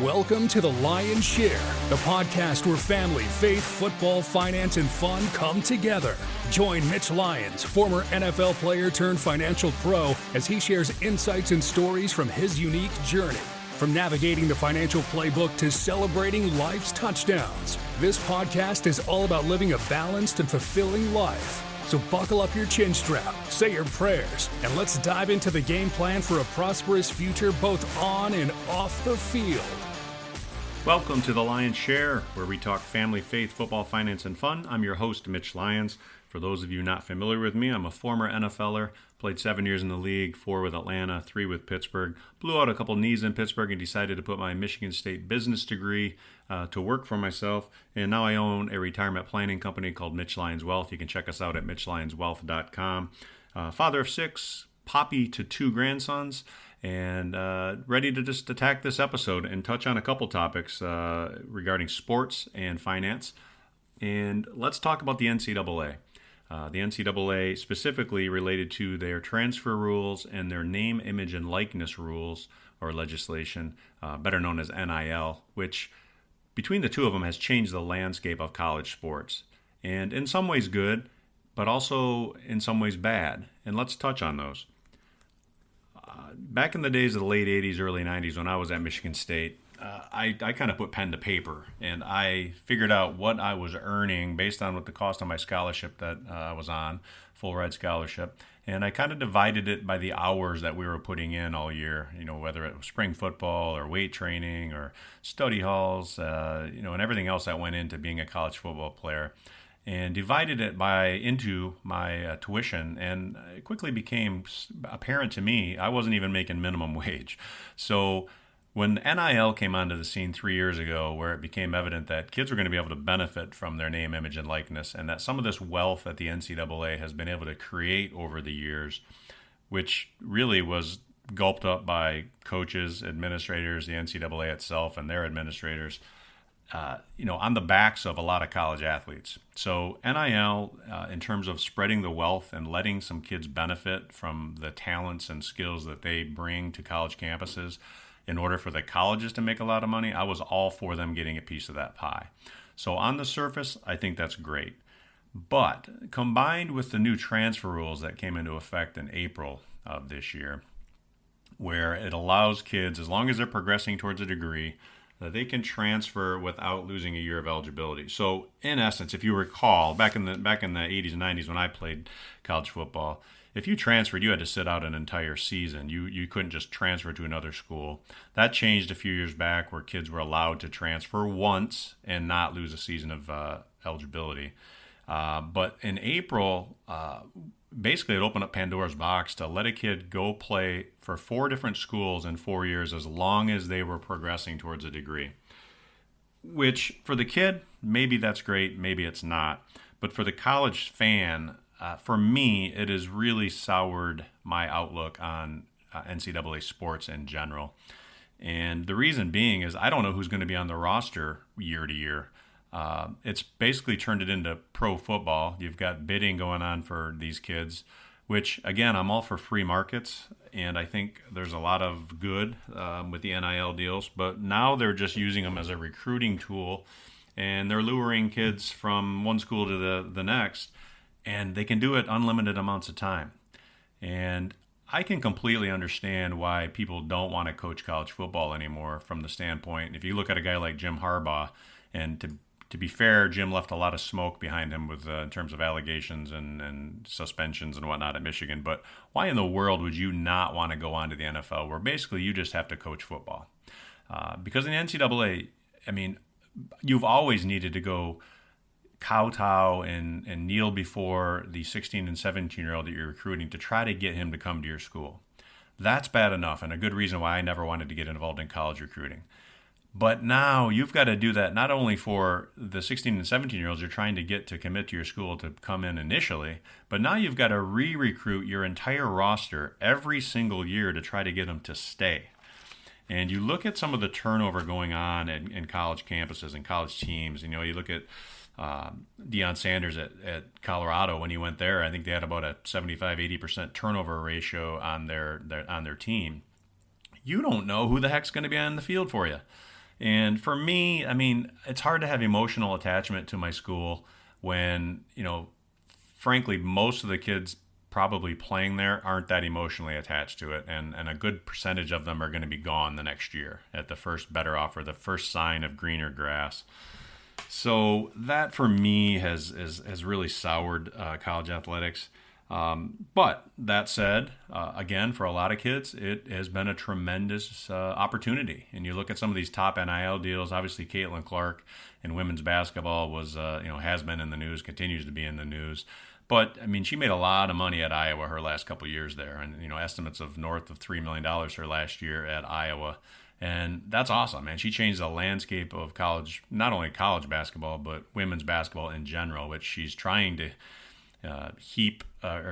Welcome to The Lion's Share, the podcast where family, faith, football, finance, and fun come together. Join Mitch Lyons, former NFL player turned financial pro, as he shares insights and stories from his unique journey. From navigating the financial playbook to celebrating life's touchdowns, this podcast is all about living a balanced and fulfilling life. So buckle up your chin strap, say your prayers, and let's dive into the game plan for a prosperous future both on and off the field. Welcome to The Lion's Share, where we talk family, faith, football, finance, and fun. I'm your host, Mitch Lyons. For those of you not familiar with me, I'm a former NFLer, played 7 years in the league, 4 with Atlanta, 3 with Pittsburgh, blew out a couple knees in Pittsburgh and decided to put my Michigan State business degree to work for myself. And now I own a retirement planning company called Mitch Lyons Wealth. You can check us out at mitchlyonswealth.com. Father of 6, Poppy to 2 grandsons, and ready to just attack this episode and touch on a couple topics regarding sports and finance. And let's talk about the NCAA. The NCAA specifically related to their transfer rules and their name, image, and likeness rules or legislation, better known as NIL, which between the two of them has changed the landscape of college sports. And in some ways good, but also in some ways bad. And let's touch on those. Back in the days of the late 80s, early 90s, when I was at Michigan State, I kind of put pen to paper, and I figured out what I was earning based on what the cost of my scholarship that I was on, full ride scholarship, and I kind of divided it by the hours that we were putting in all year, whether it was spring football or weight training or study halls, and everything else that went into being a college football player, and divided it into my tuition, and it quickly became apparent to me I wasn't even making minimum wage. So when NIL came onto the scene 3 years ago, where it became evident that kids were going to be able to benefit from their name, image, and likeness, and that some of this wealth that the NCAA has been able to create over the years, which really was gulped up by coaches, administrators, the NCAA itself, and their administrators, on the backs of a lot of college athletes. So NIL, in terms of spreading the wealth and letting some kids benefit from the talents and skills that they bring to college campuses, in order for the colleges to make a lot of money, I was all for them getting a piece of that pie. So on the surface, I think that's great. But combined with the new transfer rules that came into effect in April of this year, where it allows kids, as long as they're progressing towards a degree, that they can transfer without losing a year of eligibility. So in essence, if you recall, back in the 80s and 90s when I played college football, if you transferred, you had to sit out an entire season. You couldn't just transfer to another school. That changed a few years back, where kids were allowed to transfer once and not lose a season of eligibility. But in April, basically it opened up Pandora's box to let a kid go play for 4 different schools in 4 years as long as they were progressing towards a degree. Which, for the kid, maybe that's great, maybe it's not. But for the college fan, for me, it has really soured my outlook on NCAA sports in general. And the reason being is I don't know who's going to be on the roster year to year. It's basically turned it into pro football. You've got bidding going on for these kids, which, again, I'm all for free markets. And I think there's a lot of good with the NIL deals. But now they're just using them as a recruiting tool. And they're luring kids from one school to the next. And they can do it unlimited amounts of time. And I can completely understand why people don't want to coach college football anymore from the standpoint. If you look at a guy like Jim Harbaugh, and to be fair, Jim left a lot of smoke behind him with in terms of allegations and suspensions and whatnot at Michigan. But why in the world would you not want to go on to the NFL, where basically you just have to coach football? Because in the NCAA, you've always needed to go kowtow and kneel before the 16 and 17-year-old that you're recruiting to try to get him to come to your school. That's bad enough, and a good reason why I never wanted to get involved in college recruiting. But now you've got to do that not only for the 16 and 17-year-olds you're trying to get to commit to your school to come in initially, but now you've got to re-recruit your entire roster every single year to try to get them to stay. And you look at some of the turnover going on in college campuses and college teams. You look at Deion Sanders at Colorado when he went there. I think they had about a 75-80% turnover ratio on their team. You don't know who the heck's going to be on the field for you. And for me, I mean, it's hard to have emotional attachment to my school when, frankly, most of the kids probably playing there aren't that emotionally attached to it. And a good percentage of them are going to be gone the next year at the first better offer, the first sign of greener grass. So that for me has really soured college athletics. But that said, again, for a lot of kids, it has been a tremendous opportunity. And you look at some of these top NIL deals. Obviously, Caitlin Clark in women's basketball was, has been in the news, continues to be in the news. But I mean, she made a lot of money at Iowa her last couple of years there, and estimates of north of $3 million her last year at Iowa. And that's awesome, man. She changed the landscape of college, not only college basketball, but women's basketball in general, which she's trying to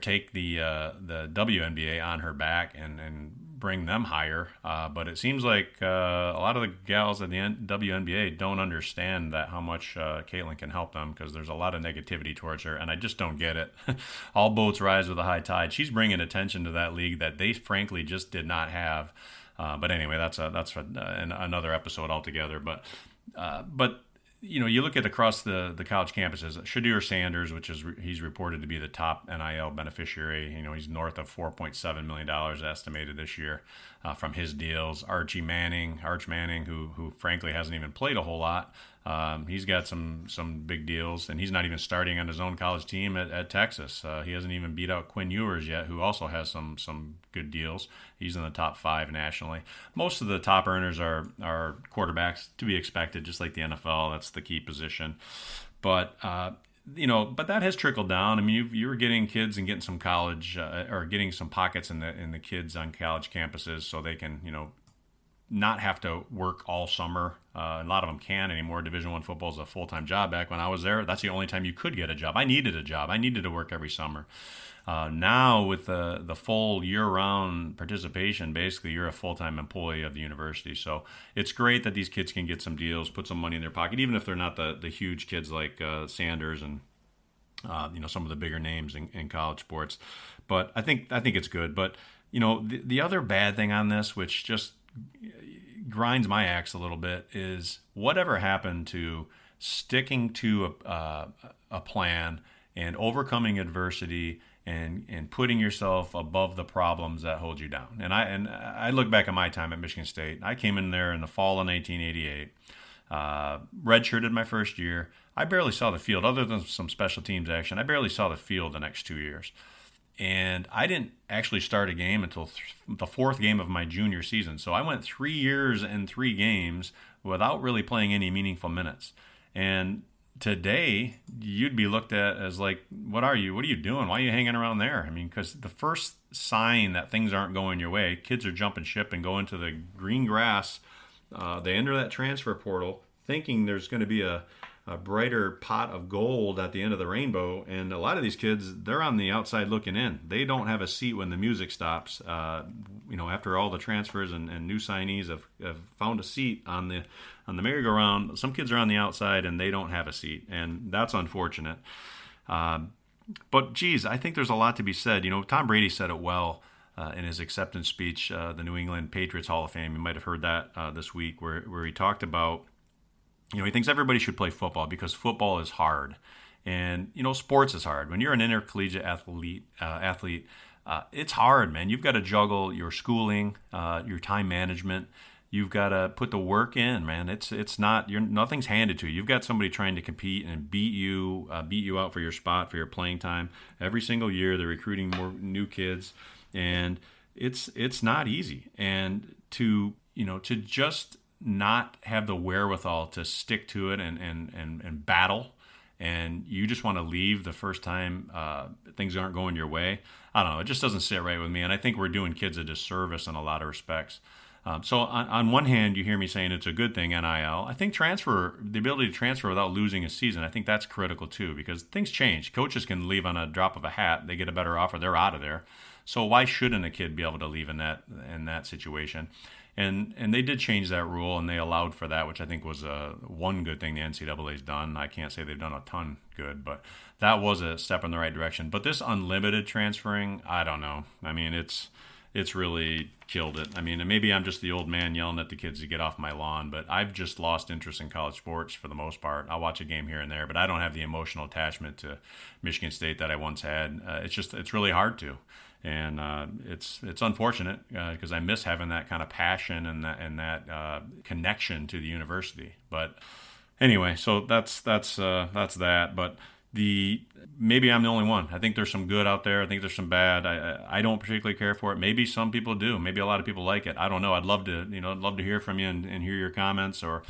take the WNBA on her back and bring them higher. But it seems like a lot of the gals at the WNBA don't understand that how much Caitlin can help them, because there's a lot of negativity towards her, and I just don't get it. All boats rise with a high tide. She's bringing attention to that league that they frankly just did not have. But anyway, that's another episode altogether. But you look at across the college campuses, Shadur Sanders, he's reported to be the top NIL beneficiary. He's north of $4.7 million estimated this year from his deals. Arch Manning, who frankly hasn't even played a whole lot. He's got some big deals, and he's not even starting on his own college team at Texas. He hasn't even beat out Quinn Ewers yet, who also has some good deals. He's in the top 5 nationally. Most of the top earners are quarterbacks, to be expected, just like the NFL. That's the key position. But but that has trickled down. I mean, you were getting kids and getting some college or getting some pockets in the kids on college campuses, so they can not have to work all summer. A lot of them can anymore. Division I football is a full-time job. Back when I was there, that's the only time you could get a job. I needed a job. I needed to work every summer. Now with the full year-round participation, basically you're a full-time employee of the university. So it's great that these kids can get some deals, put some money in their pocket, even if they're not the huge kids like Sanders and some of the bigger names in college sports. But I think it's good. But the other bad thing on this, which just grinds my axe a little bit, is whatever happened to sticking to a plan and overcoming adversity and putting yourself above the problems that hold you down. And I look back at my time at Michigan State. I came in there in the fall of 1988, redshirted my first year. I barely saw the field, other than some special teams action. I barely saw the field the next 2 years. And I didn't actually start a game until the 4th game of my junior season. So I went 3 years and 3 games without really playing any meaningful minutes. And today, you'd be looked at as like, what are you doing? Why are you hanging around there? I mean, because the first sign that things aren't going your way, kids are jumping ship and going to the green grass. They enter that transfer portal thinking there's going to be a brighter pot of gold at the end of the rainbow, and a lot of these kids, they're on the outside looking in. They don't have a seat when the music stops. After all the transfers and new signees have found a seat on the merry-go-round, some kids are on the outside and they don't have a seat, and that's unfortunate. But geez, I think there's a lot to be said. Tom Brady said it well in his acceptance speech, the New England Patriots Hall of Fame. You might have heard that this week, where he talked about, he thinks everybody should play football because football is hard. And, sports is hard. When you're an intercollegiate athlete, it's hard, man. You've got to juggle your schooling, your time management. You've got to put the work in, man. It's not, nothing's handed to you. You've got somebody trying to compete and beat you out for your spot, for your playing time. Every single year, they're recruiting more new kids, and it's not easy. And to just not have the wherewithal to stick to it and battle, and you just want to leave the first time things aren't going your way. I don't know. It just doesn't sit right with me, and I think we're doing kids a disservice in a lot of respects. So on one hand, you hear me saying it's a good thing, NIL. I think the ability to transfer without losing a season, I think that's critical too, because things change. Coaches can leave on a drop of a hat. They get a better offer. They're out of there. So why shouldn't a kid be able to leave in that situation? And they did change that rule, and they allowed for that, which I think was one good thing the NCAA's done. I can't say they've done a ton good, but that was a step in the right direction. But this unlimited transferring, I don't know. I mean, it's really killed it. I mean, and maybe I'm just the old man yelling at the kids to get off my lawn, but I've just lost interest in college sports for the most part. I'll watch a game here and there, but I don't have the emotional attachment to Michigan State that I once had. It's really hard to. And it's unfortunate because I miss having that kind of passion and that connection to the university. But anyway, so that's that. But maybe I'm the only one. I think there's some good out there. I think there's some bad. I don't particularly care for it. Maybe some people do. Maybe a lot of people like it. I don't know. I'd love to hear from you and hear your comments, or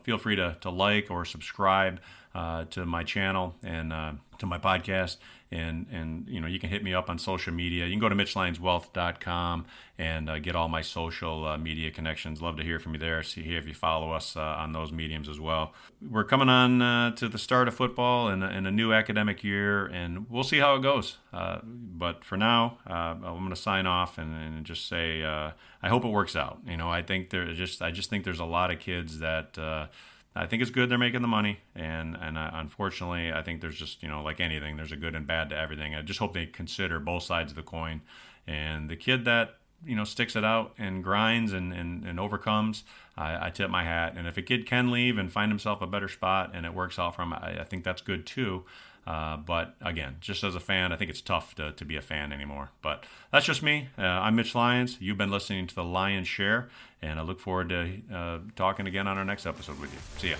feel free to like or subscribe to my channel and to my podcast. And you can hit me up on social media. You can go to MitchLyonsWealth.com and get all my social media connections. Love to hear from you there. See if you follow us on those mediums as well. We're coming on to the start of football and a new academic year, and we'll see how it goes. But for now, I'm going to sign off and just say I hope it works out. I just think there's a lot of kids that. I think it's good they're making the money, and unfortunately, I think there's just, like anything, there's a good and bad to everything. I just hope they consider both sides of the coin. And the kid that, sticks it out and grinds and overcomes, I tip my hat. And if a kid can leave and find himself a better spot and it works out for him, I think that's good too. But again, just as a fan, I think it's tough to be a fan anymore. But that's just me. I'm Mitch Lyons. You've been listening to The Lion's Share, and I look forward to talking again on our next episode with you. See ya.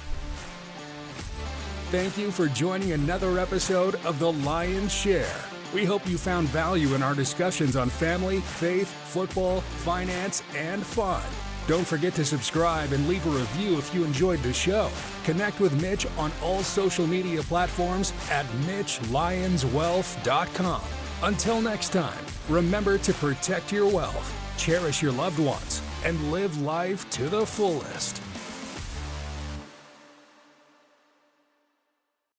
Thank you for joining another episode of The Lion's Share. We hope you found value in our discussions on family, faith, football, finance, and fun. Don't forget to subscribe and leave a review if you enjoyed the show. Connect with Mitch on all social media platforms at MitchLyonsWealth.com. Until next time, remember to protect your wealth, cherish your loved ones, and live life to the fullest.